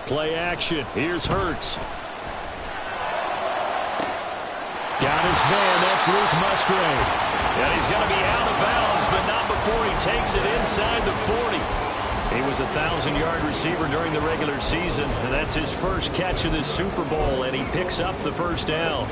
Play action. Here's Hurts. Got his man. That's Luke Musgrave. And he's going to be out of bounds, but not before he takes it inside the 40. He was a 1,000-yard receiver during the regular season, and that's his first catch of this Super Bowl, and he picks up the first down.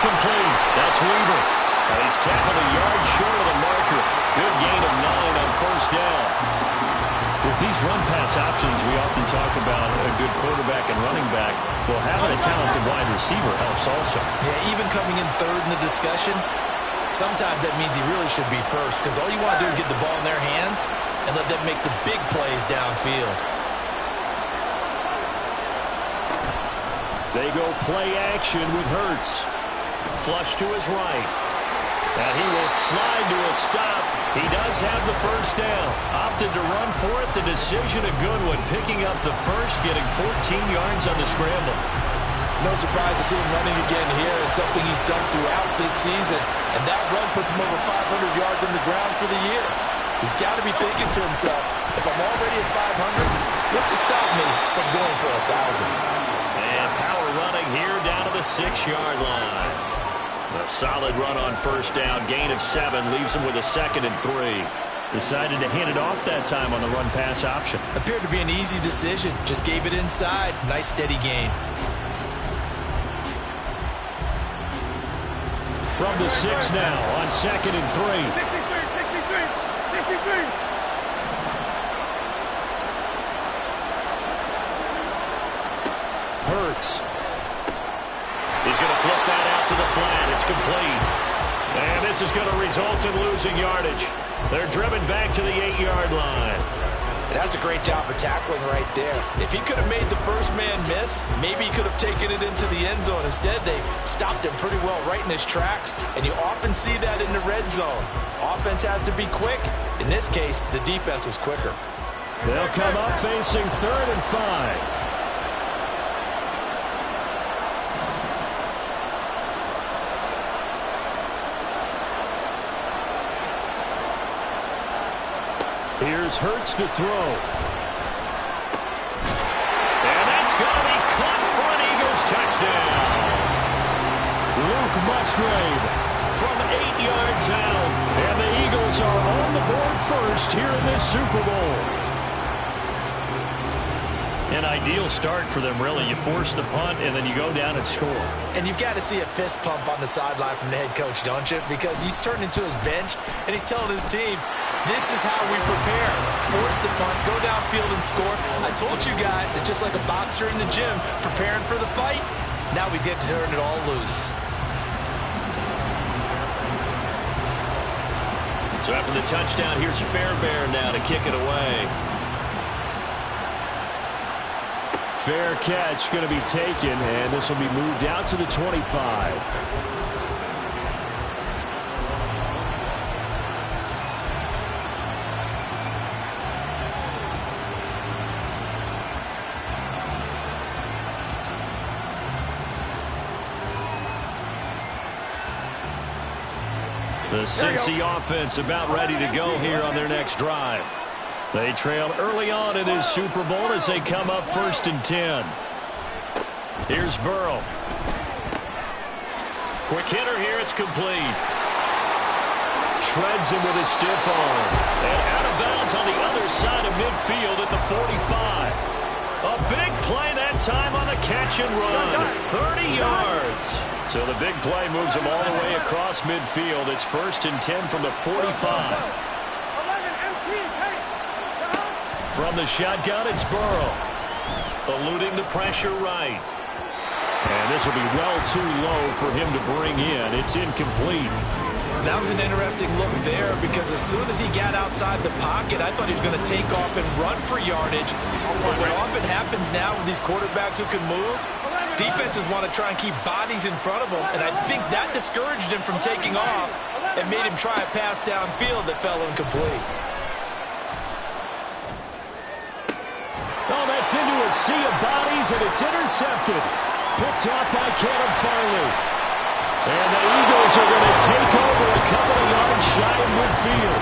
Complete. That's Weaver. And he's tackled a yard short of the marker. Good gain of 9 on first down. With these run-pass options, we often talk about a good quarterback and running back. Well, having a talented wide receiver helps also. Yeah, even coming in third in the discussion, sometimes that means he really should be first, because all you want to do is get the ball in their hands and let them make the big plays downfield. They go play action with Hurts. Flush to his right. And he will slide to a stop. He does have the first down. Opted to run for it. The decision a good one. Picking up the first, getting 14 yards on the scramble. No surprise to see him running again here. It's something he's done throughout this season. And that run puts him over 500 yards on the ground for the year. He's got to be thinking to himself, if I'm already at 500, what's to stop me from going for 1,000? And power running here down to the 6-yard line. A solid run on first down. Gain of 7 leaves him with a 2nd and 3. Decided to hand it off that time on the run-pass option. Appeared to be an easy decision. Just gave it inside. Nice steady gain. From the 6 now on 2nd and 3. 63. Hurts. He's going to flip that out to the flat. It's complete. And this is going to result in losing yardage. They're driven back to the 8-yard line. That's a great job of tackling right there. If he could have made the first man miss, maybe he could have taken it into the end zone. Instead, they stopped him pretty well right in his tracks, and you often see that in the red zone. Offense has to be quick. In this case, the defense was quicker. They'll come up facing 3rd and 5. Here's Hurts to throw. And that's going to be caught for an Eagles touchdown. Luke Musgrave from 8 yards out. And the Eagles are on the board first here in this Super Bowl. An ideal start for them, really. You force the punt, and then you go down and score. And you've got to see a fist pump on the sideline from the head coach, don't you? Because he's turned into his bench, and he's telling his team, this is how we prepare. Force the punt, go downfield and score. I told you guys, it's just like a boxer in the gym preparing for the fight. Now we get to turn it all loose. So after the touchdown, here's Fairbairn now to kick it away. Fair catch going to be taken, and this will be moved out to the 25. The Cincy offense about ready to go here on their next drive. They trailed early on in this Super Bowl as they come up 1st and 10. Here's Burrow. Quick hitter here. It's complete. Shreds him with a stiff arm. And out of bounds on the other side of midfield at the 45. A big play that time on the catch and run. 30 yards. So the big play moves him all the way across midfield. It's 1st and 10 from the 45. From the shotgun, it's Burrow. Eluding the pressure right. And this will be well too low for him to bring in. It's incomplete. That was an interesting look there because as soon as he got outside the pocket, I thought he was going to take off and run for yardage. But what often happens now with these quarterbacks who can move, defenses want to try and keep bodies in front of them. And I think that discouraged him from taking off and made him try a pass downfield that fell incomplete. Oh, that's into his a sea of bodies, and it's intercepted. Picked off by Caleb Farley. And the Eagles are going to take over a couple of yards shy of midfield.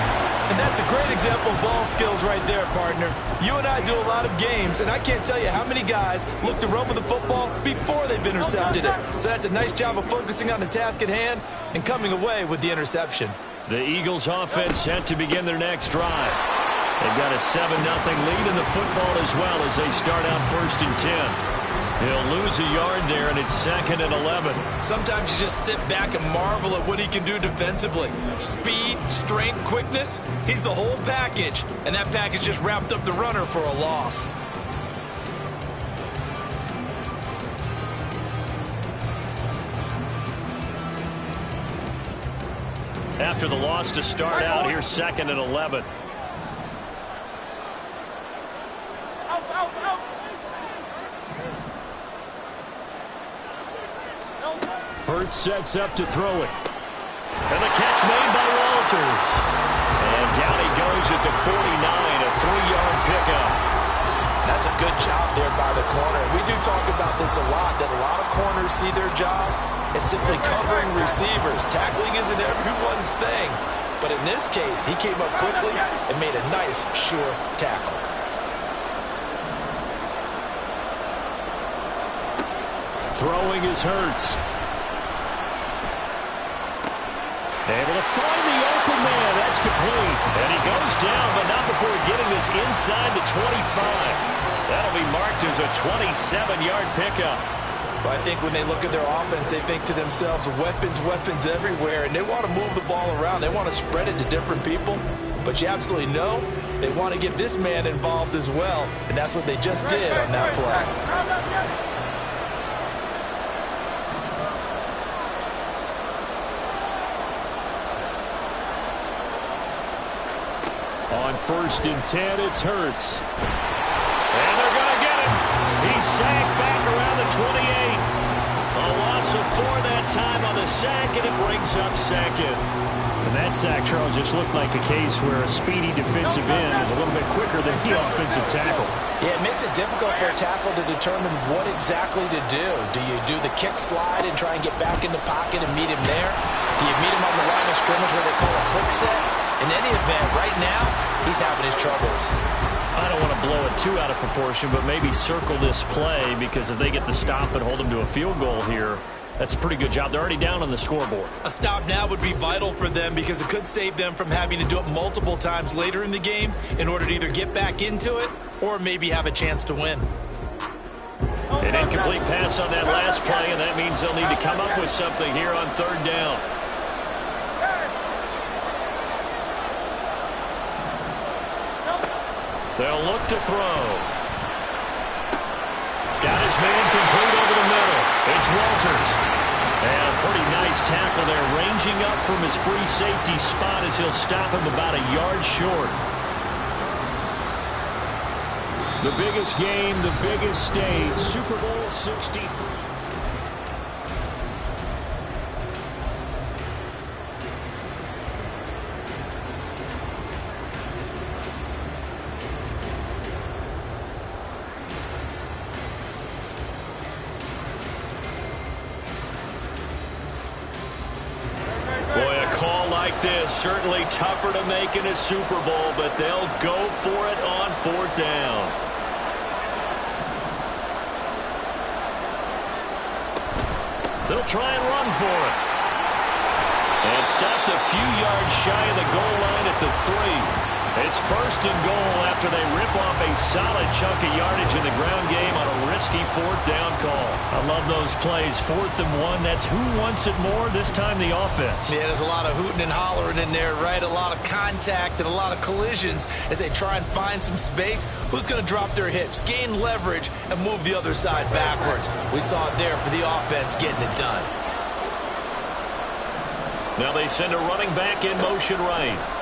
And that's a great example of ball skills right there, partner. You and I do a lot of games, and I can't tell you how many guys look to run with the football before they've intercepted it. So that's a nice job of focusing on the task at hand and coming away with the interception. The Eagles offense set to begin their next drive. They've got a 7-0 lead in the football as well as they start out 1st and 10. He'll lose a yard there, and it's 2nd and 11. Sometimes you just sit back and marvel at what he can do defensively. Speed, strength, quickness, he's the whole package. And that package just wrapped up the runner for a loss. After the loss to start out, here's 2nd and 11. Hurts sets up to throw it. And the catch made by Walters. And down he goes at the 49, a 3-yard pickup. That's a good job there by the corner. We do talk about this a lot, that a lot of corners see their job as simply covering receivers. Tackling isn't everyone's thing. But in this case, he came up quickly and made a nice, sure tackle. Throwing is Hurts. Able to find the open man. That's complete. And he goes down, but not before getting this inside the 25. That'll be marked as a 27-yard pickup. But I think when they look at their offense, they think to themselves, weapons everywhere, and they want to move the ball around. They want to spread it to different people. But you absolutely know they want to get this man involved as well, and that's what they just did on that play. On 1st and 10, it's Hurts. And they're going to get him. He's sacked back around the 28. A loss of 4 that time on the sack, and it brings up 2nd. And that sack, Charles, just looked like a case where a speedy defensive end is a little bit quicker than the offensive tackle. Yeah, it makes it difficult for a tackle to determine what exactly to do. Do you do the kick slide and try and get back in the pocket and meet him there? Do you meet him on the line of scrimmage where they call a quick set? In any event, right now, he's having his troubles. I don't want to blow it too out of proportion, but maybe circle this play, because if they get the stop and hold them to a field goal here, that's a pretty good job. They're already down on the scoreboard. A stop now would be vital for them because it could save them from having to do it multiple times later in the game in order to either get back into it or maybe have a chance to win. An incomplete pass on that last play, and that means they'll need to come up with something here on 3rd down. They'll look to throw. Got his man complete over the middle. It's Walters. And a pretty nice tackle there, ranging up from his free safety spot as he'll stop him about a yard short. The biggest game, the biggest stage, Super Bowl 63. This certainly tougher to make in a Super Bowl, but they'll go for it on 4th down. They'll try and run for it. And stopped a few yards shy of the goal line at the 3. It's 1st and goal after they rip off a solid chunk of yardage in the ground game on a risky 4th down call. I love those plays. 4th and 1. That's who wants it more, this time the offense. Yeah, there's a lot of hooting and hollering in there, right? A lot of contact and a lot of collisions as they try and find some space. Who's going to drop their hips, gain leverage, and move the other side backwards? We saw it there for the offense getting it done. Now they send a running back in motion right.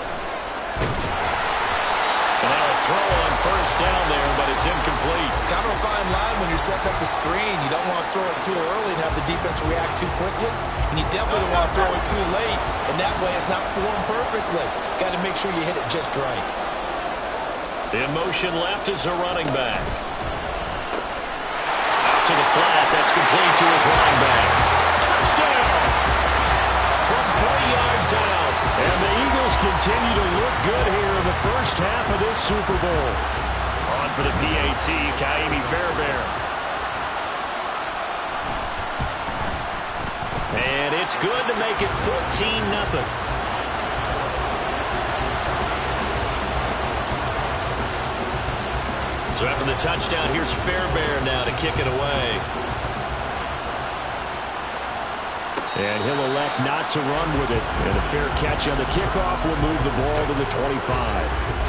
And now a throw on 1st down there, but it's incomplete. Kind of a fine line when you're setting up the screen. You don't want to throw it too early and have the defense react too quickly. And you definitely don't want to throw it too late. And that way it's not formed perfectly. Got to make sure you hit it just right. In motion left is a running back. to the flat. That's complete to his running back. Touchdown! From 30 yards out. And the Eagles continue to look good here in the first half of this Super Bowl. On for the PAT, Ka'imi Fairbairn. And it's good to make it 14-0. So after the touchdown, here's Fairbairn now to kick it away. And he'll elect not to run with it. And a fair catch on the kickoff will move the ball to the 25.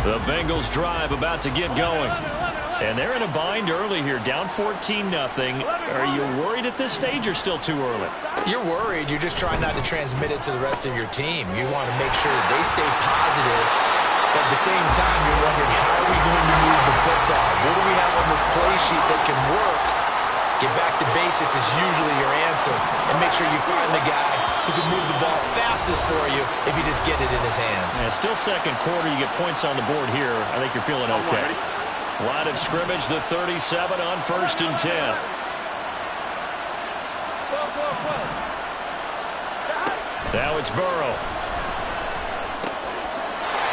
The Bengals drive about to get going. And they're in a bind early here, down 14-0. Are you worried at this stage or still too early? You're worried. You're just trying not to transmit it to the rest of your team. You want to make sure that they stay positive. But at the same time, you're wondering, how are we going to move the football? What do we have on this play sheet that can work? Get back to basics is usually your answer. And make sure you find the guy who can move the ball fastest for you if you just get it in his hands. Yeah, still second quarter. You get points on the board here. I think you're feeling okay. Line of scrimmage, the 37 on 1st and 10. Now it's Burrow.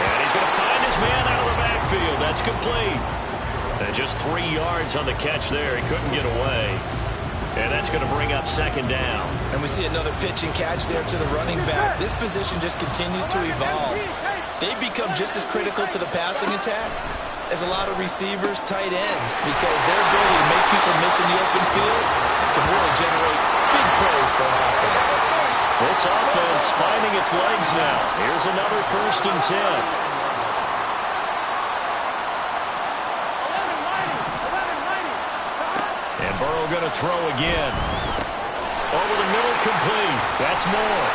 And he's going to find his man out of the backfield. That's complete. And just 3 yards on the catch there. He couldn't get away. And that's going to bring up 2nd down. And we see another pitch and catch there to the running back. This position just continues to evolve. They've become just as critical to the passing attack as a lot of receivers, tight ends, because their ability to make people miss in the open field can really generate big plays for an offense. This offense finding its legs now. Here's another 1st and 10. And Burrow going to throw again. Over the middle, complete. That's Moore.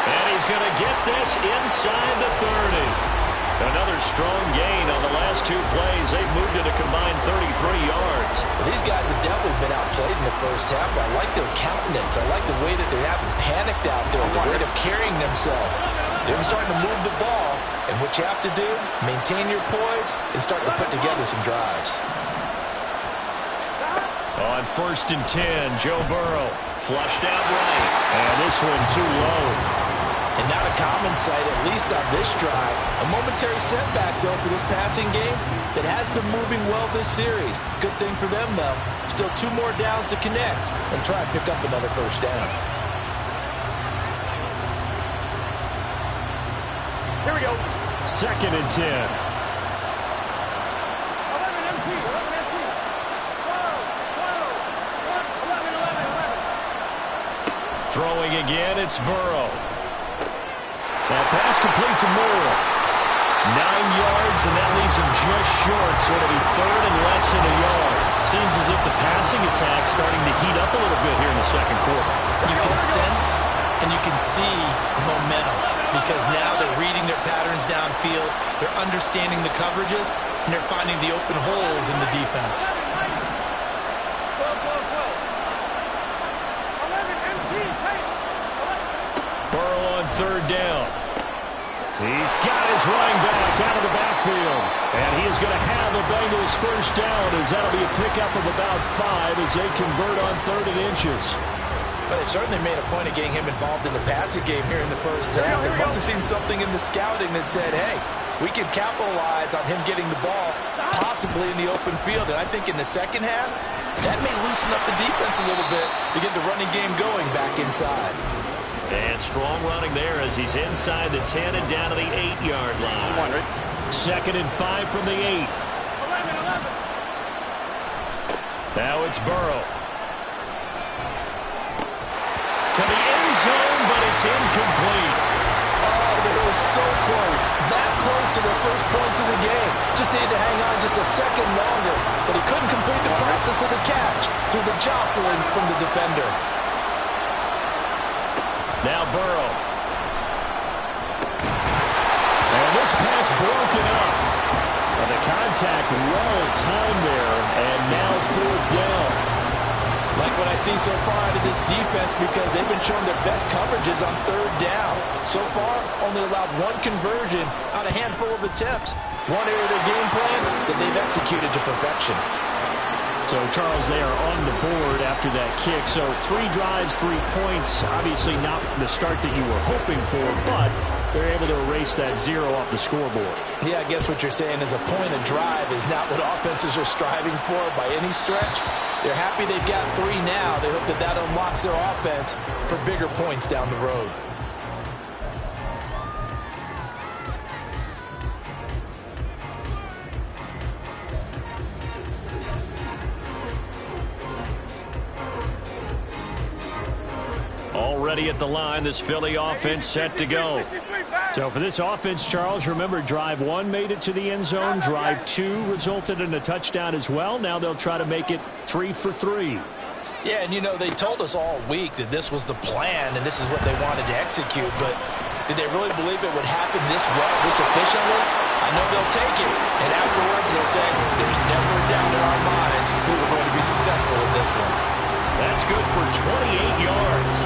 And he's going to get this inside the 30. Another strong gain on the last 2 plays. They've moved it a combined 33 yards. Well, these guys have definitely been outplayed in the first half, but I like their countenance. I like the way that they haven't panicked out there, the way they're carrying themselves. They're starting to move the ball, and what you have to do, maintain your poise and start to put together some drives. On 1st and 10, Joe Burrow flushed out right. And this one too low. And not a common sight, at least on this drive. A momentary setback, though, for this passing game that has been moving well this series. Good thing for them, though. Still 2 more downs to connect and try and pick up another 1st down. Here we go. 2nd and 10. Throwing again, it's Burrow. That pass complete to Moore. 9 yards, and that leaves him just short, so it'll be 3rd and less than a yard. Seems as if the passing attack's starting to heat up a little bit here in the 2nd quarter. You can sense and you can see the momentum because now they're reading their patterns downfield, they're understanding the coverages, and they're finding the open holes in the defense. Burrow on 3rd down. He's got his running back out of the backfield. And he is going to have the Bengals 1st down as that'll be a pickup of about 5 as they convert on 3rd and inches. But it certainly made a point of getting him involved in the passing game here in the first half. They must have seen something in the scouting that said, hey, we can capitalize on him getting the ball possibly in the open field. And I think in the second half, that may loosen up the defense a little bit to get the running game going back inside. And strong running there as he's inside the 10 and down to the 8-yard line. 2nd and 5 from the 8. Now it's Burrow. To the end zone, but it's incomplete. Oh, they were so close. That close to their first points of the game. Just needed to hang on just a second longer. But he couldn't complete the process of the catch through the jostling from the defender. Now Burrow. And this pass broken up. The contact well timed there, and now 4th down. Like what I see so far out of this defense, because they've been showing their best coverages on 3rd down. So far, only allowed 1 conversion on a handful of attempts. One area of their game plan that they've executed to perfection. So, Charles, they are on the board after that kick. So 3 drives, 3 points. Obviously not the start that you were hoping for, but they're able to erase that 0 off the scoreboard. Yeah, I guess what you're saying is a point of drive is not what offenses are striving for by any stretch. They're happy they've got 3 now. They hope that that unlocks their offense for bigger points down the road. Already at the line, this Philly offense set to go. So for this offense, Charles, remember, drive 1 made it to the end zone. Drive 2 resulted in a touchdown as well. Now they'll try to make it 3 for 3. Yeah, and you know, they told us all week that this was the plan and this is what they wanted to execute, but did they really believe it would happen this well, this efficiently? I know they'll take it, and afterwards they'll say, there's never a doubt in our minds we were going to be successful in this one. That's good for 28 yards.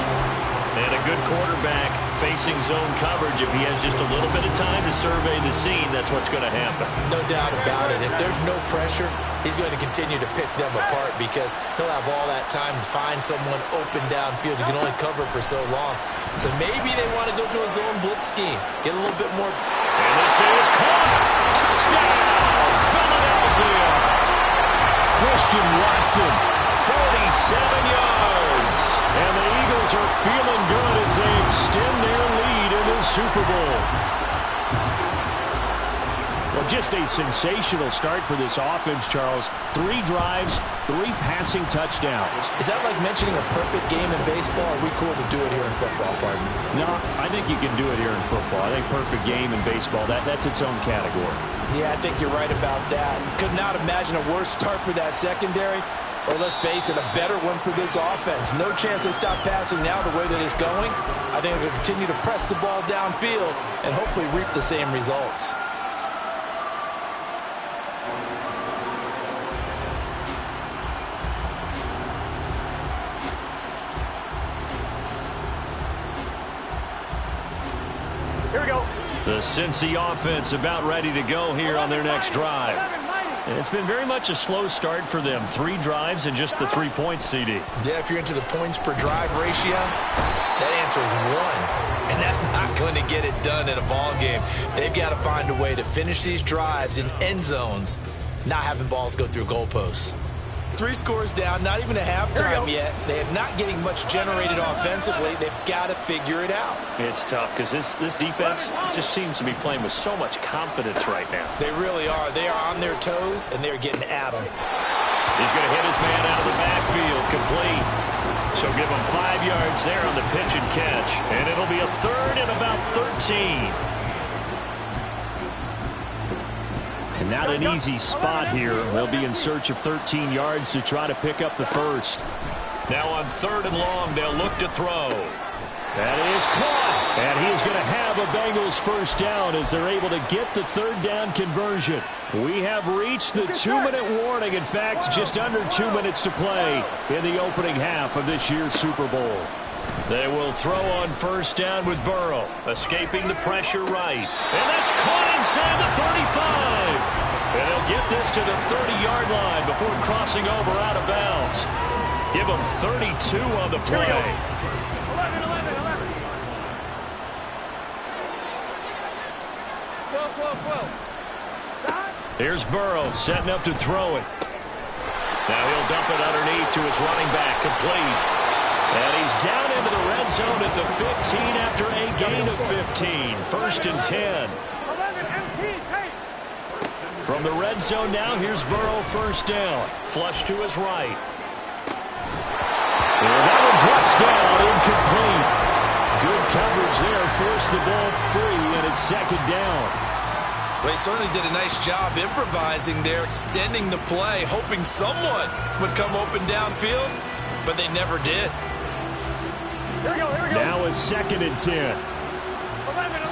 And a good quarterback facing zone coverage. If he has just a little bit of time to survey the scene, that's what's going to happen. No doubt about it. If there's no pressure, he's going to continue to pick them apart because he'll have all that time to find someone open downfield. He can only cover for so long. So maybe they want to go to a zone blitz scheme. Get a little bit more. And this is caught. Touchdown, Philadelphia. Christian Watson, 47 yards. And the Eagles are feeling good as they extend their lead in the Super Bowl. Well, just a sensational start for this offense, Charles. 3 drives, 3 passing touchdowns. Is that like mentioning a perfect game in baseball? Or are we cool to do it here in football, pardon? No, I think you can do it here in football. I think perfect game in baseball, that's its own category. Yeah, I think you're right about that. Could not imagine a worse start for that secondary. Or let's face it, a better one for this offense. No chance they stop passing now the way that it's going. I think they'll continue to press the ball downfield and hopefully reap the same results. Here we go. The Cincy offense about ready to go here on their next drive. And it's been very much a slow start for them. 3 drives and just the 3 points, CD. Yeah, if you're into the points per drive ratio, that answer is 1. And that's not going to get it done in a ball game. They've got to find a way to finish these drives in end zones, not having balls go through goalposts. 3 scores down, not even a halftime yet. They are not getting much generated offensively. They've got to figure it out. It's tough because this defense just seems to be playing with so much confidence right now. They really are. They are on their toes, and they're getting at them. He's going to hit his man out of the backfield, complete. So give him 5 yards there on the pitch and catch. And it'll be a 3rd and about 13. And not an easy spot here. They'll be in search of 13 yards to try to pick up the first. Now on 3rd and long, they'll look to throw. That is caught. And he is going to have a Bengals first down as they're able to get the 3rd down conversion. We have reached the 2-minute warning. In fact, just under 2 minutes to play in the opening half of this year's Super Bowl. They will throw on first down with Burrow, escaping the pressure right. And that's caught inside the 35. And they'll get this to the 30-yard line before crossing over out of bounds. Give them 32 on the play. 12. Here's Burrow setting up to throw it. Now he'll dump it underneath to his running back, complete. And he's down into the red zone at the 15 after a gain of 15. 1st and 10. From the red zone now, here's Burrow first down. Flush to his right. And that one drops down, incomplete. Good coverage there, forced the ball free, and it's 2nd down. They certainly did a nice job improvising there, extending the play, hoping someone would come open downfield, but they never did. Here we go. Now a 2nd and 10. 11.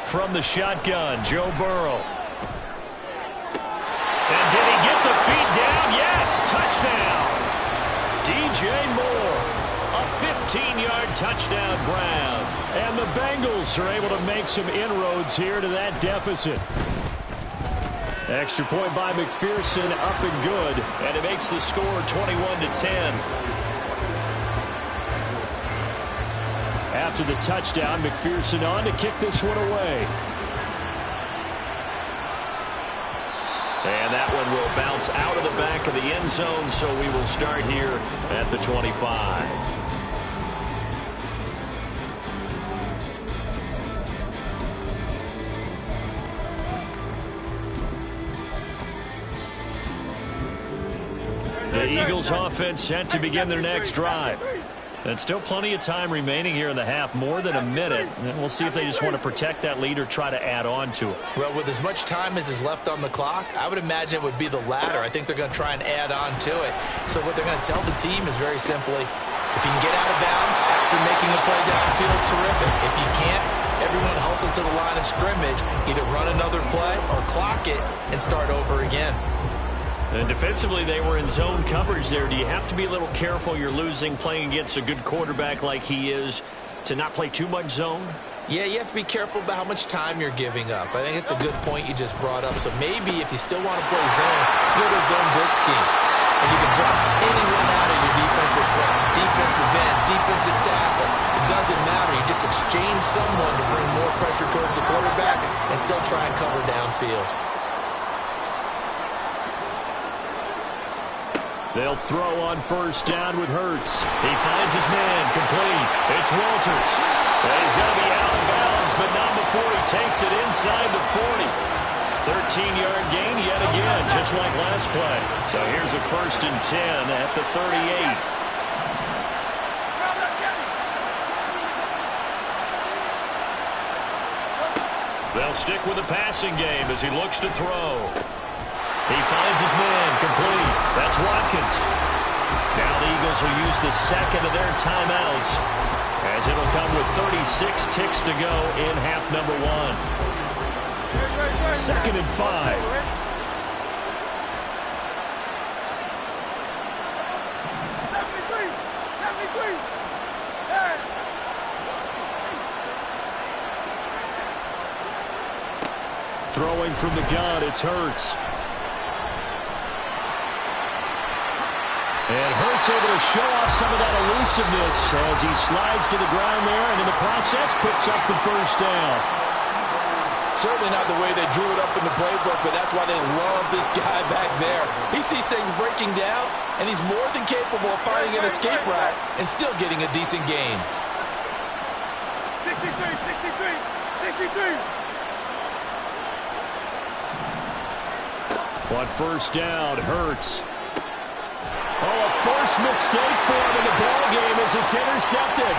from the shotgun, Joe Burrow. And did he get the feet down? Yes, touchdown. DJ Moore, a 15-yard touchdown grab. And the Bengals are able to make some inroads here to that deficit. Extra point by McPherson, up and good. And it makes the score 21-10. After the touchdown, McPherson on to kick this one away. And that one will bounce out of the back of the end zone, so we will start here at the 25. The Eagles offense set to begin their next drive. And still plenty of time remaining here in the half, more than a minute. And we'll see if they just want to protect that lead or try to add on to it. Well, with as much time as is left on the clock, I would imagine it would be the latter. I think they're going to try and add on to it. So what they're going to tell the team is very simply, if you can get out of bounds after making a play downfield, terrific. If you can't, everyone hustle to the line of scrimmage, either run another play or clock it and start over again. And defensively, they were in zone coverage there. Do you have to be a little careful? You're losing, playing against a good quarterback like he is, to not play too much zone? Yeah, you have to be careful about how much time you're giving up. I think it's a good point you just brought up. So maybe if you still want to play zone, go to a zone blitz scheme. And you can drop anyone out of your defensive front, defensive end, defensive tackle. It doesn't matter. You just exchange someone to bring more pressure towards the quarterback and still try and cover downfield. They'll throw on first down with Hurts. He finds his man, complete. It's Walters. And he's going to be out of bounds, but not before he takes it inside the 40. 13-yard gain yet again, just like last play. So here's a 1st and 10 at the 38. They'll stick with the passing game as he looks to throw. He finds his man, complete. That's Watkins. Now the Eagles will use the second of their timeouts, as it'll come with 36 ticks to go in half number 1. 2nd and 5. Throwing from the gun, it's Hurts. And Hurts able to show off some of that elusiveness as he slides to the ground there, and in the process picks up the first down. Certainly not the way they drew it up in the playbook, but that's why they love this guy back there. He sees things breaking down, and he's more than capable of finding an escape route and still getting a decent gain. 63, 63, 63. On first down, Hurts. Oh, a forced mistake for him in the ball game as it's intercepted.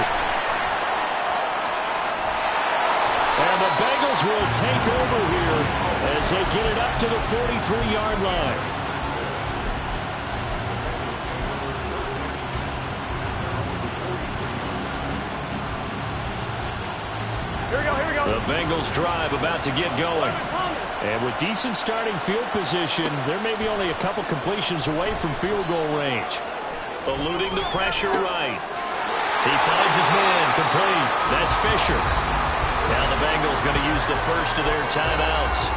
And the Bengals will take over here as they get it up to the 43-yard line. Here we go, here we go. The Bengals drive about to get going. And with decent starting field position, there may be only a couple completions away from field goal range. Eluding the pressure right. He finds his man, complete. That's Fisher. Now the Bengals going to use the first of their timeouts.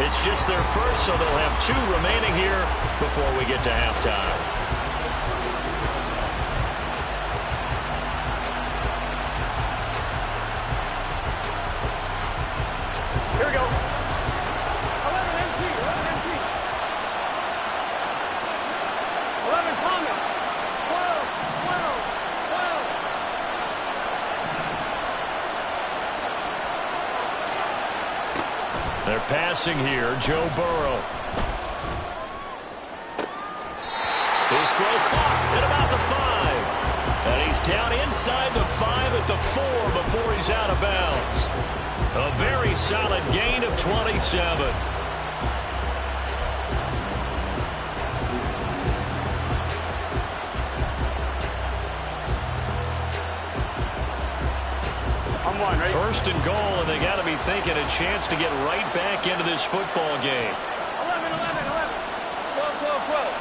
It's just their first, so they'll have 2 remaining here before we get to halftime. Here we go. 11 MT, 11 MT. 11 Thomas. 12, 12, 12. They're passing here, Joe Burrow. His throw caught at about the 5. And he's down inside the 5 at the 4 before he's out of bounds. A very solid gain of 27. 1-1, right? First and goal, and they got to be thinking a chance to get right back into this football game. 11, 11, 11. 12, 12, 12.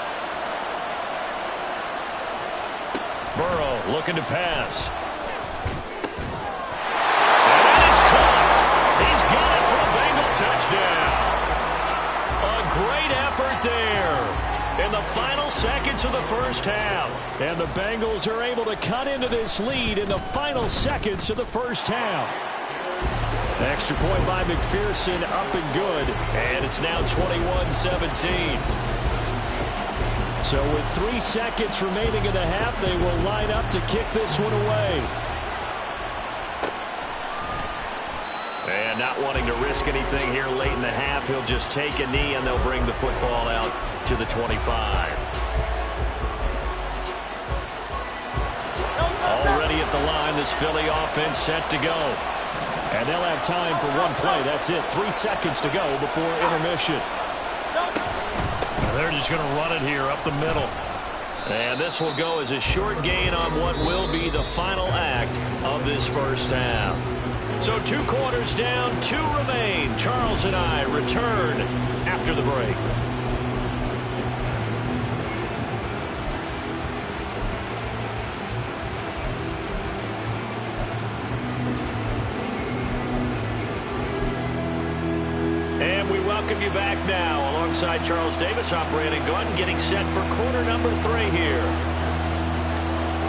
Burrow looking to pass. And it is caught. He's got it for a Bengal touchdown. A great effort there in the final seconds of the first half. And the Bengals are able to cut into this lead in the final seconds of the first half. Extra point by McPherson, up and good. And it's now 21-17. So with 3 seconds remaining in the half, they will line up to kick this one away. And not wanting to risk anything here late in the half, he'll just take a knee and they'll bring the football out to the 25. Already at the line, this Philly offense set to go. And they'll have time for one play. That's it. 3 seconds to go before intermission. They're just going to run it here up the middle. And this will go as a short gain on what will be the final act of this first half. So 2 quarters down, 2 remain. Charles and I return after the break. And we welcome you back now alongside Charles Davis, I'm Brandon Gunn, getting set for quarter number 3 here.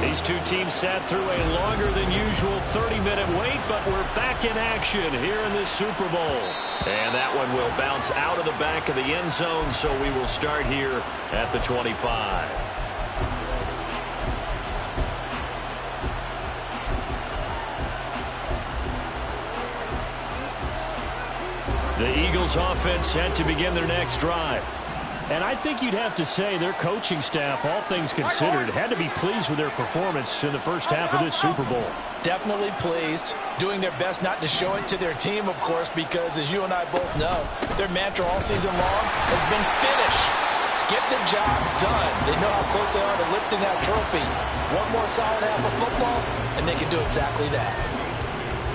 These two teams sat through a longer than usual 30-minute wait, but we're back in action here in this Super Bowl. And that one will bounce out of the back of the end zone, so we will start here at the 25. The Eagles offense set to begin their next drive. And I think you'd have to say their coaching staff, all things considered, had to be pleased with their performance in the first half of this Super Bowl. Definitely pleased, doing their best not to show it to their team, of course, because as you and I both know, their mantra all season long has been finish. Get the job done. They know how close they are to lifting that trophy. One more solid half of football, and they can do exactly that.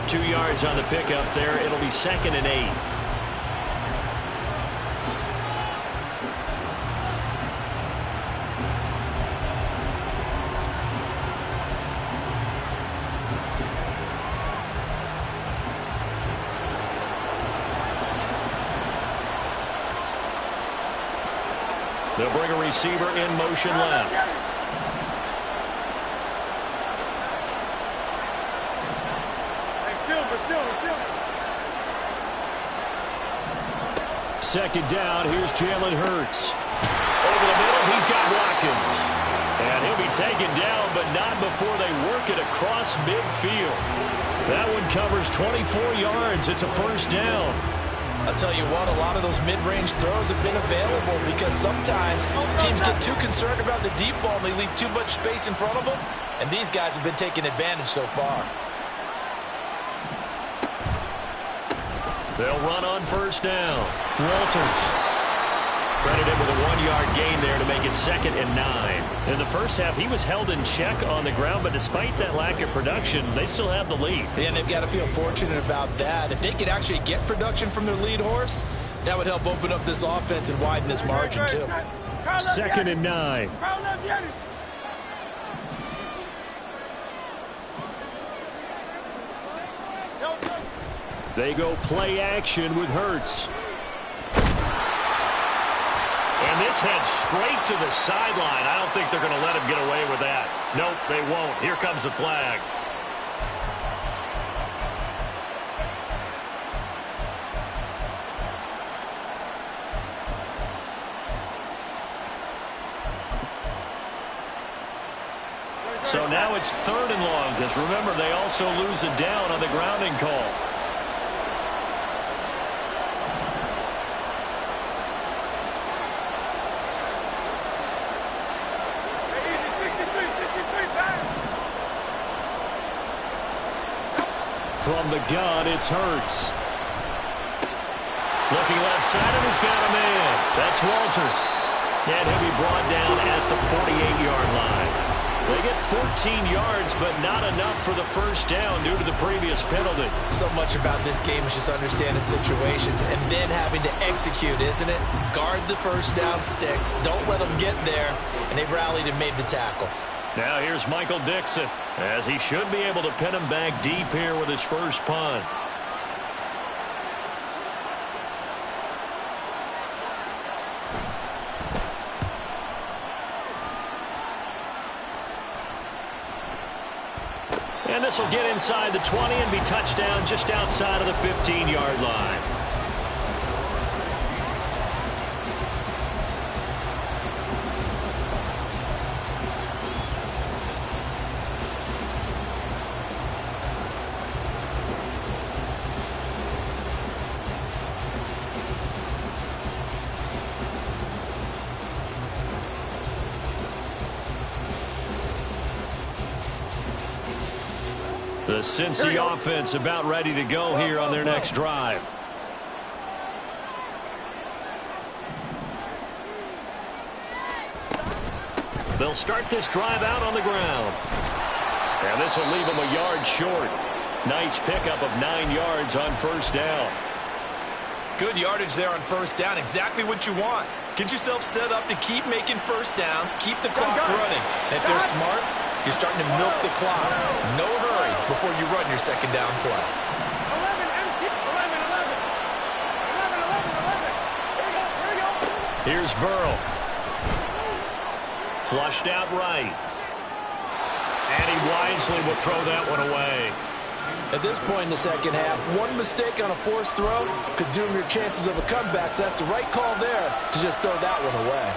2 yards on the pickup there. It'll be 2nd and 8. They'll bring a receiver in motion left. Second down, here's Jalen Hurts. Over the middle, he's got Watkins. And he'll be taken down, but not before they work it across midfield. That one covers 24 yards. It's a first down. I'll tell you what, a lot of those mid-range throws have been available because sometimes teams get too concerned about the deep ball and they leave too much space in front of them, and these guys have been taking advantage so far. They'll run on first down. Walters credited with a 1-yard gain there to make it 2nd and 9. In the first half, he was held in check on the ground, but despite that lack of production, they still have the lead. And they've got to feel fortunate about that. If they could actually get production from their lead horse, that would help open up this offense and widen this margin too. 2nd and 9. They go play action with Hurts. And this heads straight to the sideline. I don't think they're going to let him get away with that. Nope, they won't. Here comes the flag. So now it's 3rd and long, because remember, they also lose a down on the grounding call. From the gun, it's Hurts. Looking left side, and he's got a man. That's Walters. And he'll be brought down at the 48-yard line. They get 14 yards, but not enough for the first down due to the previous penalty. So much about this game is just understanding situations and then having to execute, isn't it? Guard the first down sticks. Don't let them get there. And they rallied and made the tackle. Now here's Michael Dixon, as he should be able to pin him back deep here with his first punt. And this will get inside the 20 and be touchdown just outside of the 15-yard line. The Cincy offense about ready to go here on their next drive. They'll start this drive out on the ground. And this will leave them a yard short. Nice pickup of 9 yards on first down. Good yardage there on first down. Exactly what you want. Get yourself set up to keep making first downs, keep the clock running. And if they're smart, you're starting to milk the clock. No hurry before you run your second down play. 11, empty. 11. Here we go. Here's Burrow. Flushed out right. And he wisely will throw that one away. At this point in the second half, one mistake on a forced throw could doom your chances of a comeback, so that's the right call there to just throw that one away.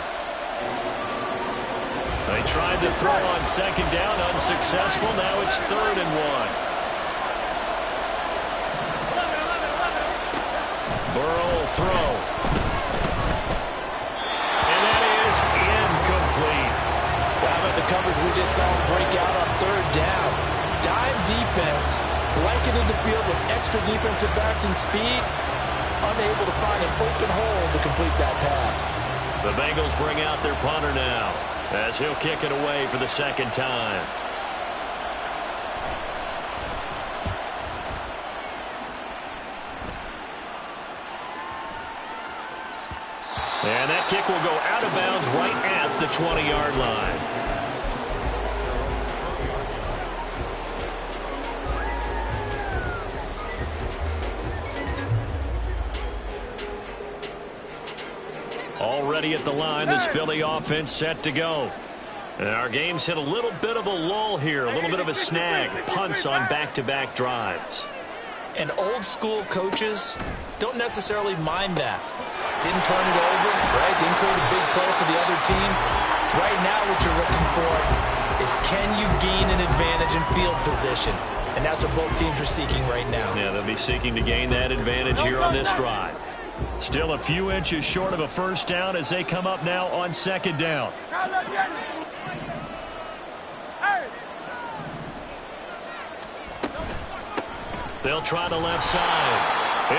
They tried to throw on second down, unsuccessful. Now it's 3rd and 1. Burrow will throw. And that is incomplete. How about the coverage we just saw break out on 3rd down? Dime defense, blanketed the field with extra defensive backs and speed, unable to find an open hole to complete that pass. The Bengals bring out their punter now, as he'll kick it away for the second time. And that kick will go out of bounds right at the 20-yard line. Already at the line, this Philly offense set to go. And our game's hit a little bit of a lull here, a little bit of a snag. Punts on back-to-back drives. And old-school coaches don't necessarily mind that. Didn't turn it over, right? Didn't create a big play for the other team. Right now what you're looking for is, can you gain an advantage in field position? And that's what both teams are seeking right now. Yeah, they'll be seeking to gain that advantage here on this drive. Still a few inches short of a first down as they come up now on second down. They'll try the left side.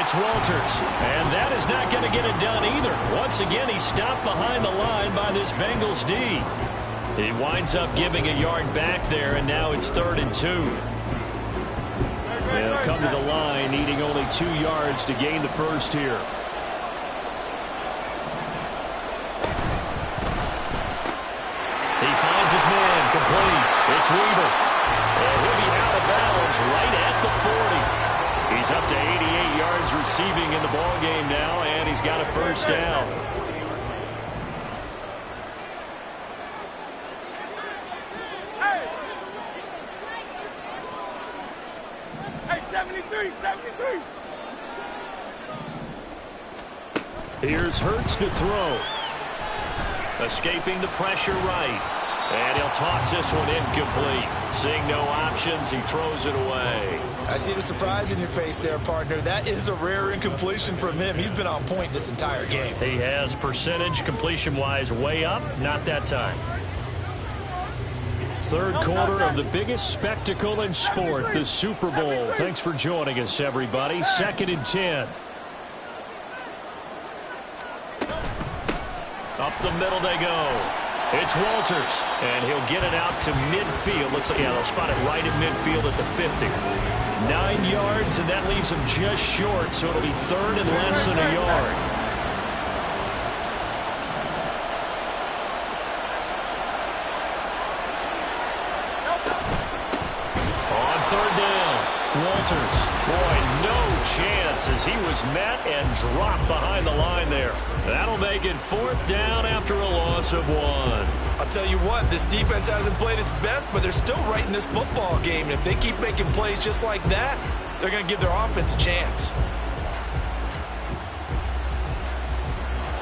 It's Walters, and that is not going to get it done either. Once again, he's stopped behind the line by this Bengals D. He winds up giving a yard back there, and now it's 3rd and 2. They'll come to the line, needing only 2 yards to gain the first here. He finds his man, complete. It's Weaver. And he'll be out of bounds right at the 40. He's up to 88 yards receiving in the ballgame now, and he's got a first down. Hey, 73. Here's Hurts to throw. Escaping the pressure right. And he'll toss this one incomplete. Seeing no options, he throws it away. I see the surprise in your face there, partner. That is a rare incompletion from him. He's been on point this entire game. He has percentage completion-wise way up. Not that time. 3rd quarter of the biggest spectacle in sport, the Super Bowl. Thanks for joining us, everybody. 2nd and 10. Up the middle they go. It's Walters, and he'll get it out to midfield. Looks like, yeah, they'll spot it right at midfield at the 50. 9 yards, and that leaves him just short, so it'll be third and less than a yard. On third down, Walters. Boy, no chance as he was met and dropped behind the line there. That'll make it fourth down after a loss of 1. I'll tell you what, this defense hasn't played its best, but they're still right in this football game. And if they keep making plays just like that, they're going to give their offense a chance.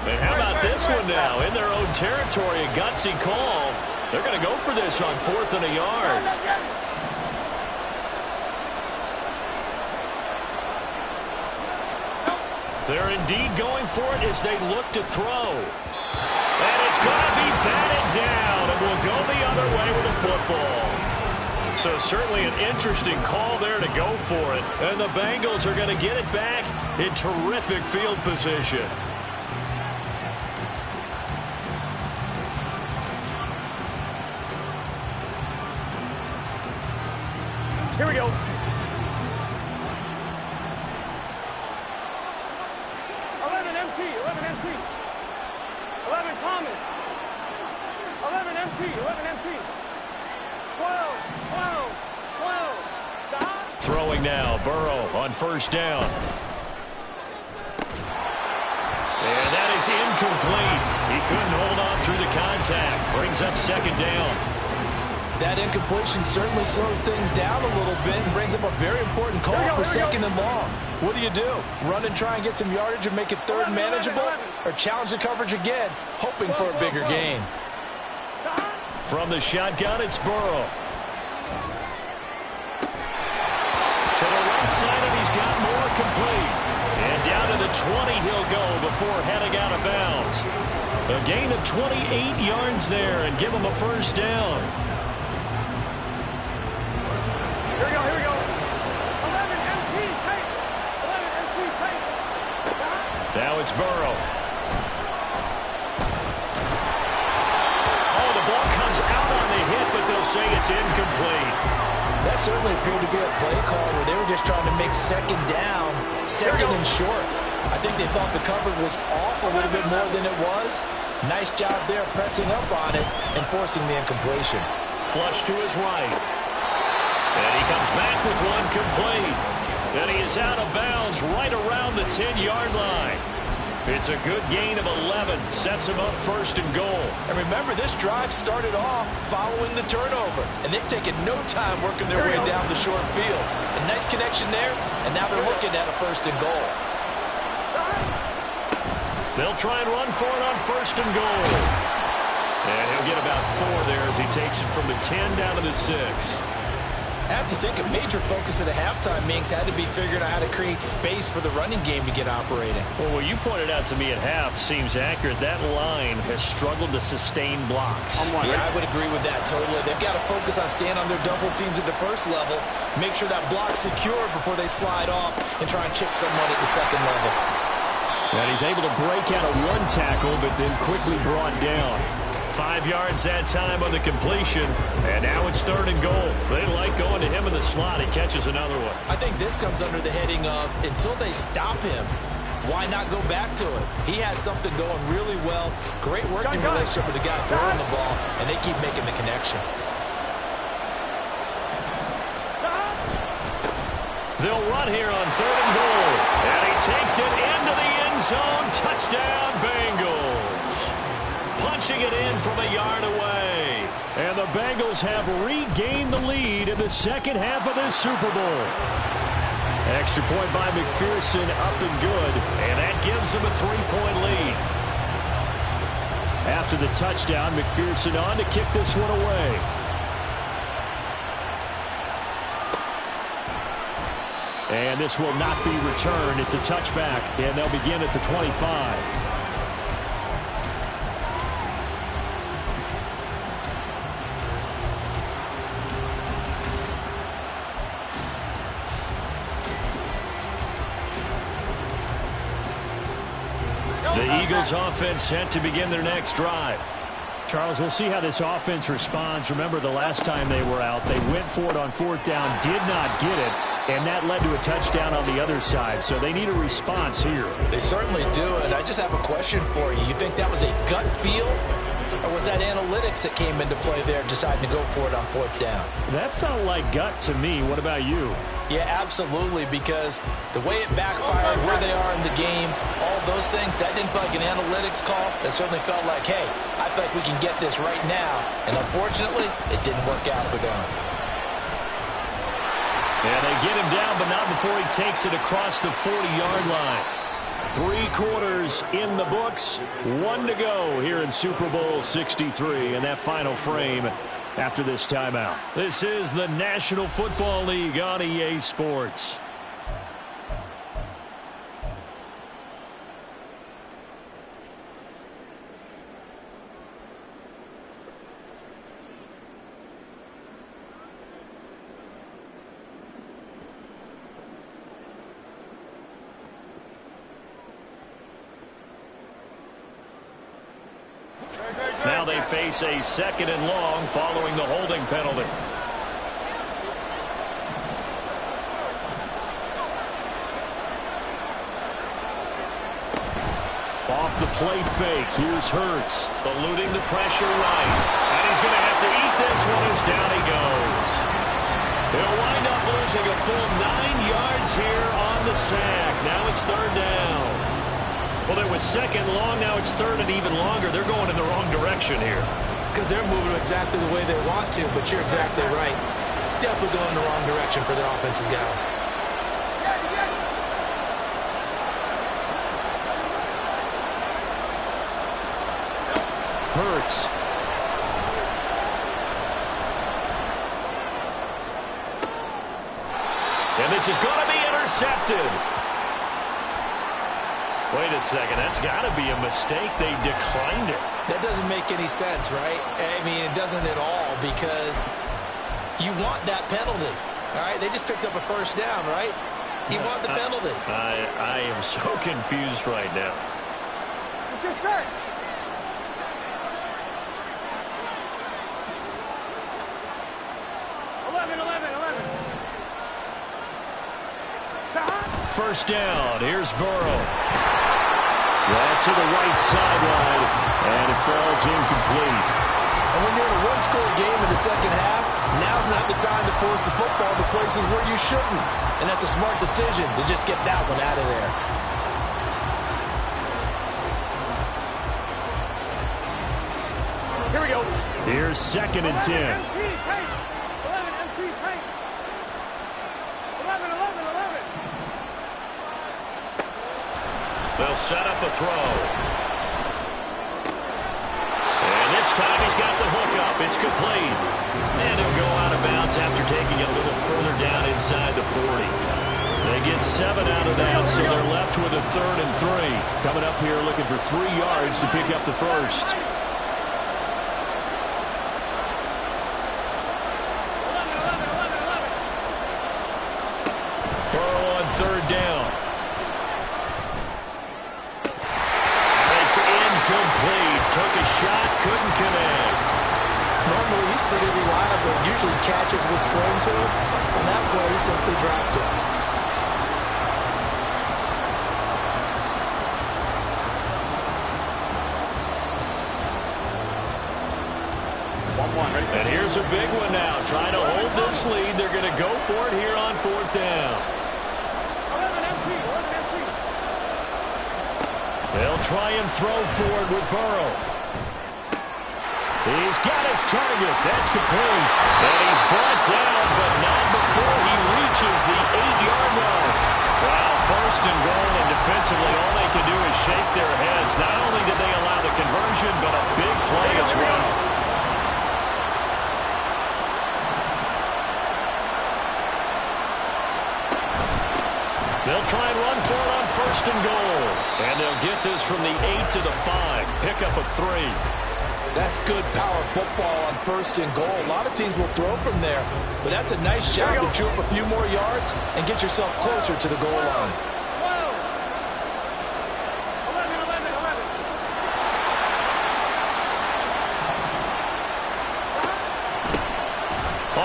And how about this one now? In their own territory, a gutsy call. They're going to go for this on fourth and a yard. They're indeed going for it as they look to throw. And it's going to be batted down, and will go the other way with the football. So certainly an interesting call there to go for it. And the Bengals are going to get it back in terrific field position. Here we go. 11 MT, 11 MT. 11 common. 11 MT, 11 MT. 12, 12, 12. Stop. Throwing now, Burrow on first down. And that is incomplete. He couldn't hold on through the contact. Brings up second down. That incompletion certainly slows things down a little bit and brings up a very important call for second and long. What do? Run and try and get some yardage and make it third and manageable? Or challenge the coverage again, hoping for a bigger gain? From the shotgun, it's Burrow. To the right side, and he's got more complete. And down to the 20 he'll go before heading out of bounds. A gain of 28 yards there and give him a first down. Here we go, here we go. 11 MT, take. 11 MT, take. Stop. Now it's Burrow. Oh, the ball comes out on the hit, but they'll say it's incomplete. That certainly appeared to be a play call where they were just trying to make second down, second and short. I think they thought the coverage was off a little bit more than it was. Nice job there pressing up on it and forcing the incompletion. Flush to his right. And he comes back with one complete. And he is out of bounds right around the 10-yard line. It's a good gain of 11. Sets him up first and goal. And remember, this drive started off following the turnover. And they've taken no time working their way down the short field. A nice connection there, and now they're looking at a first and goal. They'll try and run for it on first and goal. And he'll get about 4 there as he takes it from the 10 down to the 6. I have to think a major focus at the halftime, Minks, had to be figuring out how to create space for the running game to get operating. Well, what you pointed out to me at half seems accurate. That line has struggled to sustain blocks. Yeah, I would agree with that totally. They've got to focus on staying on their double teams at the first level, make sure that block's secure before they slide off and try and chip someone at the second level. And he's able to break out of one tackle, but then quickly brought down. 5 yards that time on the completion, and now it's third and goal. They like going to him in the slot. He catches another one. I think this comes under the heading of, until they stop him, why not go back to it? He has something going really well. Great working relationship with the guy throwing the ball, and they keep making the connection. They'll run here on third and goal, and he takes it into the end zone. Touchdown, Bengals. Punching it in from a yard away. And the Bengals have regained the lead in the second half of this Super Bowl. Extra point by McPherson, up and good. And that gives them a 3-point lead. After the touchdown, McPherson on to kick this one away. And this will not be returned. It's a touchback, and they'll begin at the 25. The Eagles offense set to begin their next drive. Charles, we'll see how this offense responds. Remember, the last time they were out, they went for it on 4th down, did not get it, and that led to a touchdown on the other side. So they need a response here. They certainly do, and I just have a question for you. You think that was a gut feel, or was that analytics that came into play there, deciding to go for it on 4th down? That felt like gut to me. What about you? Yeah, absolutely, because the way it backfired, where they are in the game, all those things, that didn't feel like an analytics call. That certainly felt like, hey, I feel like we can get this right now. And unfortunately, it didn't work out for them. And they get him down, but not before he takes it across the 40-yard line. 3 quarters in the books, 1 to go here in Super Bowl 63 in that final frame after this timeout. This is the National Football League on EA Sports. Now they face a 2nd and long following the holding penalty. Off the play fake, here's Hurts, eluding the pressure right. And he's going to have to eat this one as down he goes. He'll wind up losing a full 9 yards here on the sack. Now it's 3rd down. Well, it was 2nd long, now it's 3rd and even longer. They're going in the wrong direction here. Because they're moving exactly the way they want to, but you're exactly right. Definitely going in the wrong direction for their offensive guys. Hurts. And this is going to be intercepted. Wait a second, that's got to be a mistake. They declined it. That doesn't make any sense, right? I mean, it doesn't at all, because you want that penalty, all right? They just picked up a 1st down, right? You want the penalty. I am so confused right now. It's set. First down, here's Burrow. That's to the right sideline, and it falls incomplete. And when you're in a 1-score game in the 2nd half, now's not the time to force the football to places where you shouldn't. And that's a smart decision to just get that one out of there. Here we go. Here's 2nd and 10. They'll set up a throw. And this time he's got the hook up. It's complete. And he'll go out of bounds after taking it a little further down inside the 40. They get 7 out of that, so they're left with a 3rd and 3. Coming up here looking for 3 yards to pick up the first. Burrow on 3rd down. Complete. Took a shot, couldn't connect. Normally, he's pretty reliable. Usually catches what's thrown to him. On that play, he simply dropped it. And here's a big one now. Trying to hold this lead. They're going to go for it here on 4th down. They'll try and throw forward with Burrow. He's got his target. That's complete. And he's brought down, but not before he reaches the 8-yard line. Wow, 1st and goal, and defensively all they can do is shake their heads. Not only did they allow the conversion, but a big play as well. They'll try and run for it on 1st and goal. And they'll get this from the 8 to the 5. Pickup of 3. That's good power football on 1st and goal. A lot of teams will throw from there, but that's a nice job to chew up a few more yards and get yourself closer to the goal line.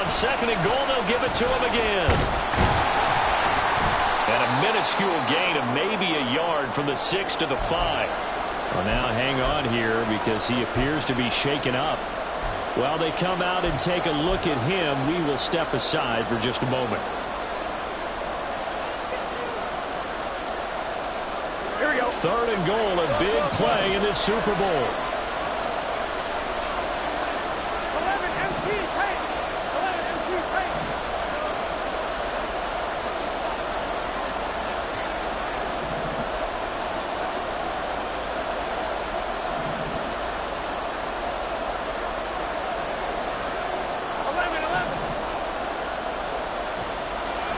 on second and goal, they'll give it to him again. And a minuscule gain of maybe a yard from the 6 to the 5. Well, now hang on here because he appears to be shaken up. While they come out and take a look at him, we will step aside for just a moment. Here we go. Third and goal, a big play in this Super Bowl. 11 MT pace. 11 MT pace.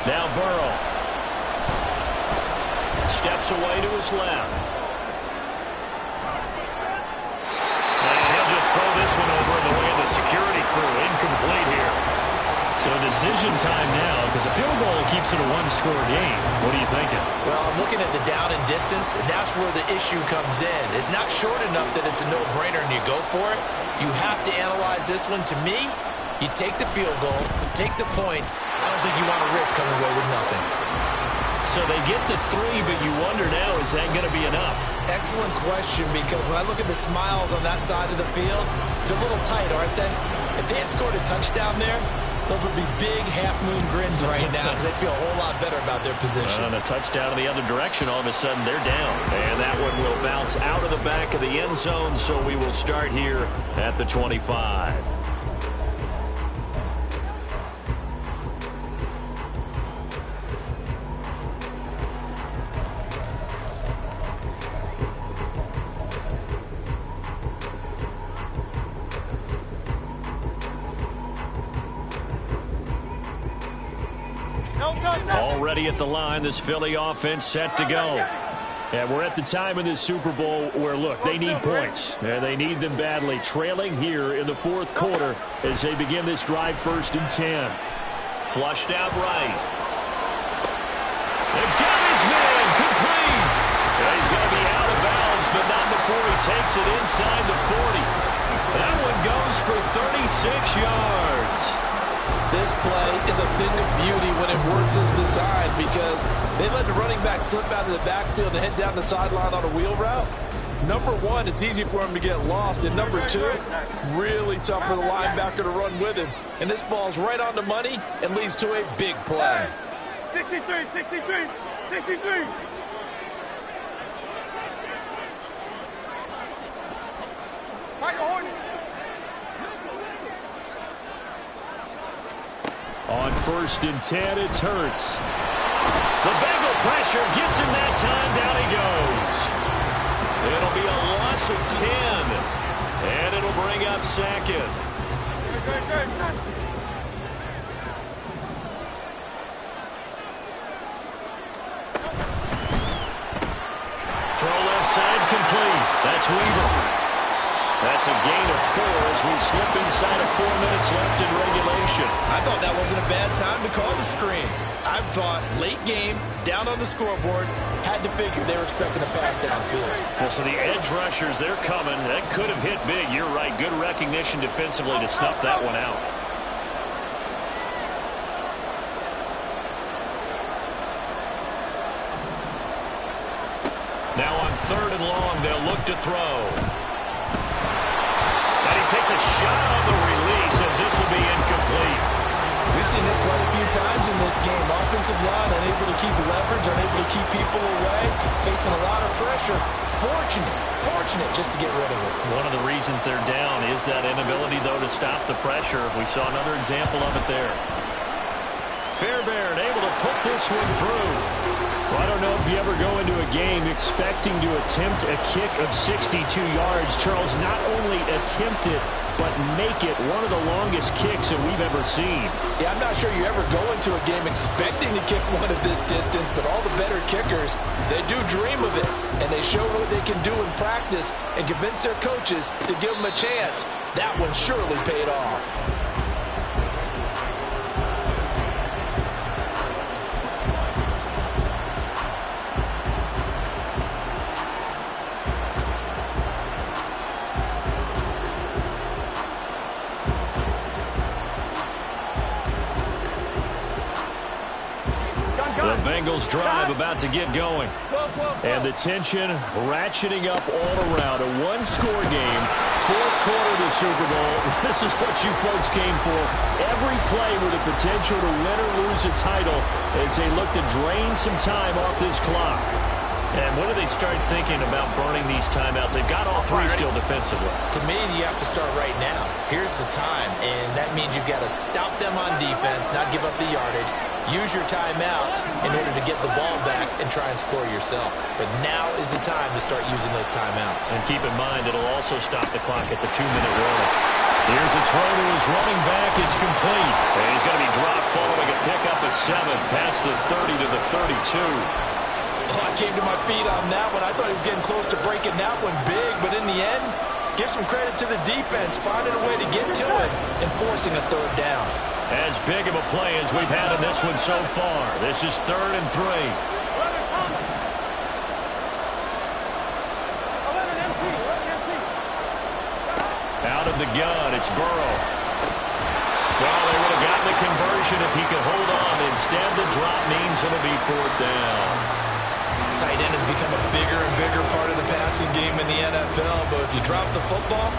Now Burrow. Steps away to his left. And he'll just throw this one over in the way of the security crew. Incomplete here. So decision time now because a field goal keeps it a one-score game. What are you thinking? Well, I'm looking at the down and distance, and that's where the issue comes in. It's not short enough that it's a no-brainer and you go for it. You have to analyze this one. To me, you take the field goal, take the points. I don't think you want to risk coming away with nothing. So they get the 3, but you wonder now, is that going to be enough? Excellent question, because when I look at the smiles on that side of the field, they're a little tight, aren't they? If they had scored a touchdown there, those would be big half-moon grins right now because they'd feel a whole lot better about their position. And a touchdown in the other direction, all of a sudden they're down. And that one will bounce out of the back of the end zone, so we will start here at the 25. Already at the line, this Philly offense set to go. And we're at the time in this Super Bowl where, look, they need points. And they need them badly. Trailing here in the fourth quarter as they begin this drive, 1st and 10. Flushed out right. They've got his man complete. And he's going to be out of bounds, but not before he takes it inside the 40. That one goes for 36 yards. This play is a thing of beauty when it works as designed because they let the running back slip out of the backfield and head down the sideline on a wheel route. Number one, it's easy for him to get lost. And number two, really tough for the linebacker to run with him. And this ball's right on the money and leads to a big play. 63, 63, 63. On 1st and 10, it's Hurts. The Bengal pressure gets him that time. Down he goes. It'll be a loss of 10. And it'll bring up 2nd. Throw left side complete. That's Weaver. That's a gain of 4 as we slip inside of 4 minutes left in regulation. I thought that wasn't a bad time to call the screen. I thought late game, down on the scoreboard, had to figure they were expecting a pass downfield. Well, so the edge rushers, they're coming. That could have hit big. You're right. Good recognition defensively to snuff that one out. Now on 3rd and long, they'll look to throw. Takes a shot on the release as this will be incomplete. We've seen this quite a few times in this game. Offensive line unable to keep leverage, unable to keep people away, facing a lot of pressure. Fortunate just to get rid of it. One of the reasons they're down is that inability, though, to stop the pressure. We saw another example of it there. Fairbairn able to put this one through. Well, I don't know if you ever go into a game expecting to attempt a kick of 62 yards. Charles, not only attempt it, but make it one of the longest kicks that we've ever seen. Yeah, I'm not sure you ever go into a game expecting to kick one of this distance, but all the better kickers, they do dream of it, and they show what they can do in practice and convince their coaches to give them a chance. That one surely paid off. Bengals drive about to get going. And the tension ratcheting up all around. A one-score game, fourth quarter of the Super Bowl. This is what you folks came for. Every play with the potential to win or lose a title as they look to drain some time off this clock. And when do they start thinking about burning these timeouts? They've got all three still defensively. To me, you have to start right now. Here's the time, and that means you've got to stop them on defense, not give up the yardage, use your timeouts in order to get the ball back and try and score yourself. But now is the time to start using those timeouts. And keep in mind, it'll also stop the clock at the 2-minute warning. Here's a throw to his running back. It's complete. And he's going to be dropped following a pickup of 7 past the 30 to the 32. Oh, I came to my feet on that one. I thought he was getting close to breaking that one big, but in the end, give some credit to the defense, finding a way to get to it and forcing a third down. As big of a play as we've had in this one so far. This is 3rd and 3. Out of the gun, it's Burrow. Well, they would have gotten the conversion if he could hold on. Instead, the drop means it'll be 4th down. Tight end has become a bigger and bigger part of the passing game in the NFL, but if you drop the football,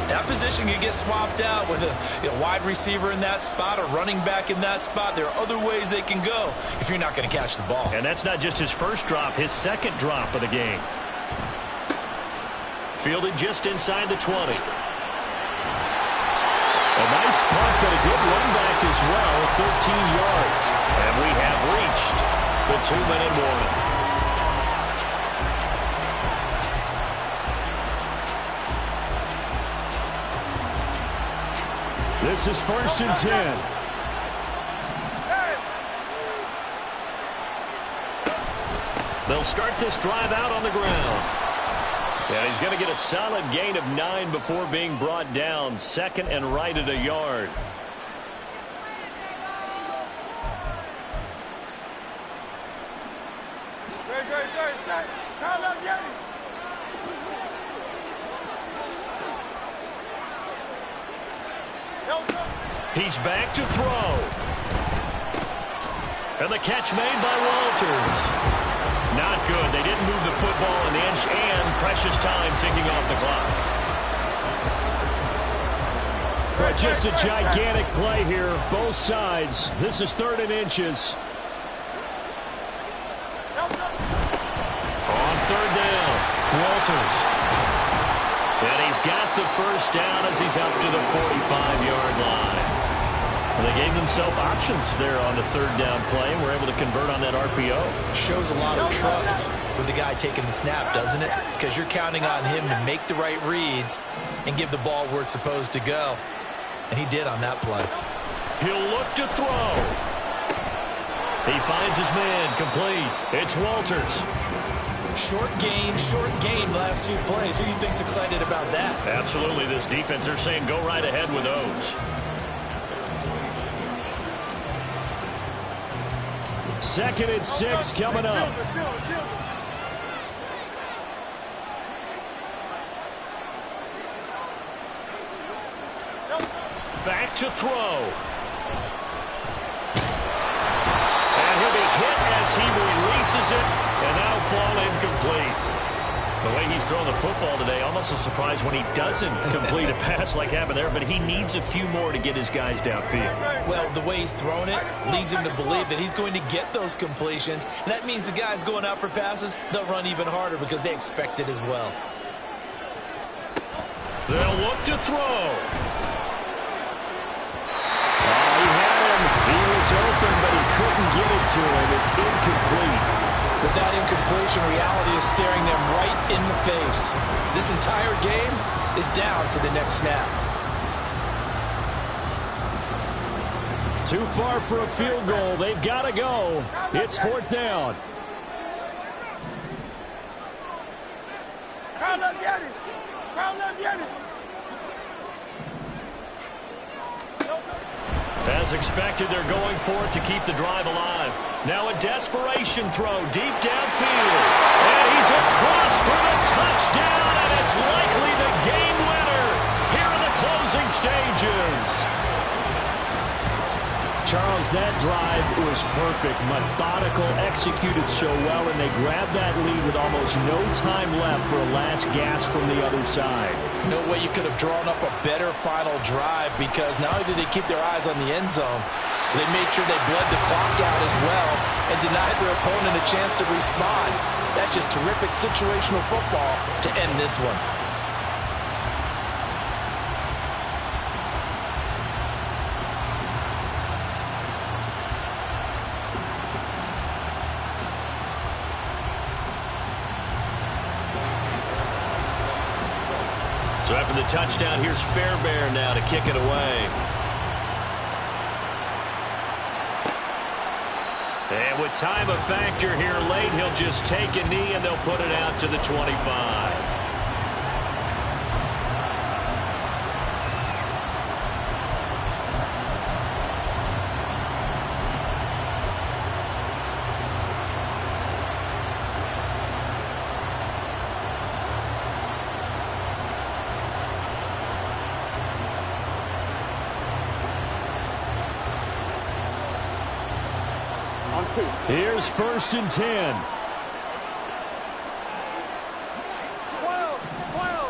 that position can get swapped out with a wide receiver in that spot, a running back in that spot. There are other ways they can go if you're not going to catch the ball. And that's not just his first drop, his second drop of the game. Fielded just inside the 20. A nice punt, but a good run back as well, 13 yards. And we have reached the 2-minute warning. This is 1st and 10. They'll start this drive out on the ground. And he's going to get a solid gain of 9 before being brought down. 2nd and right at a yard. He's back to throw. And the catch made by Walters. Not good. They didn't move the football an inch, and precious time ticking off the clock. But just a gigantic play here, both sides. This is 3rd and inches. On 3rd down, Walters. And he's got the first down as he's up to the 45-yard line. They gave themselves options there on the 3rd down play and were able to convert on that RPO. Shows a lot of trust with the guy taking the snap, doesn't it? Because you're counting on him to make the right reads and give the ball where it's supposed to go. And he did on that play. He'll look to throw. He finds his man complete. It's Walters. Short gain the last 2 plays. Who do you think's excited about that? Absolutely. This defense, they're saying go right ahead with those. 2nd and 6 coming up. Back to throw. And he'll be hit as he releases it and now fall incomplete. The way he's throwing the football today, almost a surprise when he doesn't complete a pass like happened there, but he needs a few more to get his guys downfield. Well, the way he's thrown it leads him to believe that he's going to get those completions, and that means the guys going out for passes, they'll run even harder because they expect it as well. They'll look to throw. Oh, he had him. He was open, but he couldn't get it to him. It's incomplete. With that incompletion, reality is staring them right in the face. This entire game is down to the next snap. Too far for a field goal. They've got to go. It's 4th down. As expected, they're going for it to keep the drive alive. Now a desperation throw deep downfield. And he's across for the touchdown, and it's likely the game winner here in the closing stages. Charles, that drive was perfect, methodical, executed so well, and they grabbed that lead with almost no time left for a last gasp from the other side. No way you could have drawn up a better final drive, because not only did they keep their eyes on the end zone, they made sure they bled the clock out as well and denied their opponent a chance to respond. That's just terrific situational football to end this one. So after the touchdown, here's Fairbairn now to kick it away. And with time a factor here late, he'll just take a knee and they'll put it out to the 25. Here's 1st and 10. 12, 12,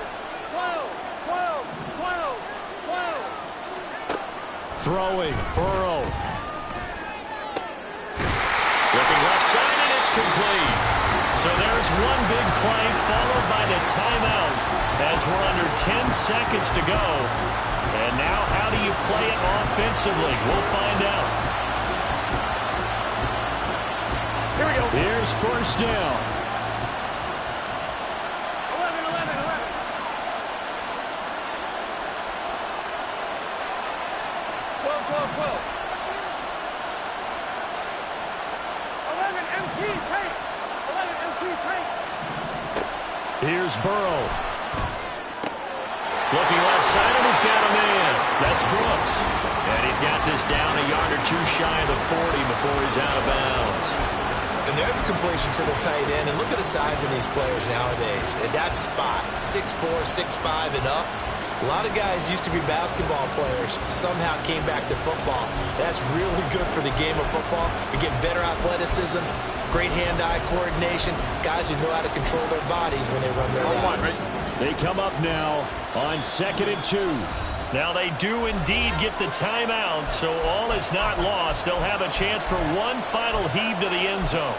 12, 12, 12. Throwing, Burrow. Looking left side, and it's complete. So there's one big play followed by the timeout as we're under 10 seconds to go. And now how do you play it offensively? We'll find out. Here we go. Here's 1st down. 11, 11, 11. 12, 12, 12. 11, MT, take. 11, MT, take. Here's Burrow. Looking left side, and he's got a man. That's Brooks. And he's got this down a yard or two shy of the 40 before he's out of bounds. And there's a completion to the tight end. And look at the size of these players nowadays. At that spot, 6'4", 6'5", and up. A lot of guys used to be basketball players, somehow came back to football. That's really good for the game of football. You get better athleticism, great hand-eye coordination, guys who know how to control their bodies when they run their routes. They come up now on 2nd and 2. Now they do indeed get the timeout, so all is not lost. They'll have a chance for one final heave to the end zone.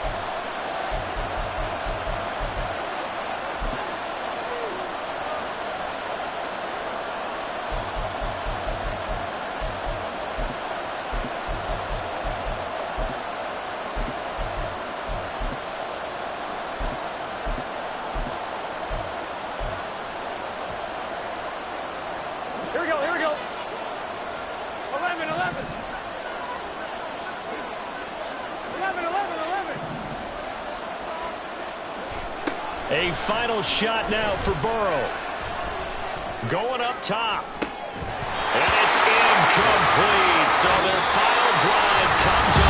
Here we go, here we go. 11, 11. 11, 11, 11. A final shot now for Burrow. Going up top. And it's incomplete. So their final drive comes